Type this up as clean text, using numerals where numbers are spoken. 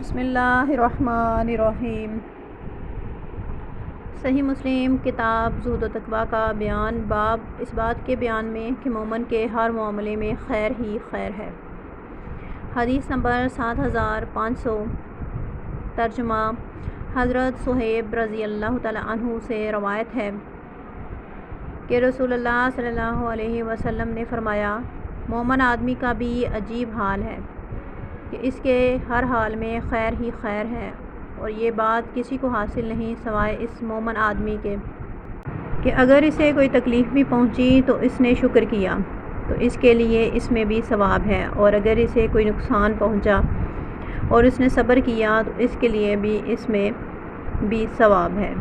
بسم اللہ الرحمن الرحیم۔ صحیح مسلم کتاب زہد و تقویٰ کا بیان، باب اس بات کے بیان میں کہ مومن کے ہر معاملے میں خیر ہی خیر ہے۔ حدیث نمبر 7500، ترجمہ حضرت صہیب رضی اللہ تعالیٰ عنہ سے روایت ہے کہ رسول اللہ صلی اللہ علیہ وسلم نے فرمایا، مومن آدمی کا بھی عجیب حال ہے کہ اس کے ہر حال میں خیر ہی خیر ہے، اور یہ بات کسی کو حاصل نہیں سوائے اس مومن آدمی کے کہ اگر اسے کوئی تکلیف بھی پہنچی تو اس نے شکر کیا تو اس کے لیے اس میں بھی ثواب ہے، اور اگر اسے کوئی نقصان پہنچا اور اس نے صبر کیا تو اس کے لیے بھی اس میں بھی ثواب ہے۔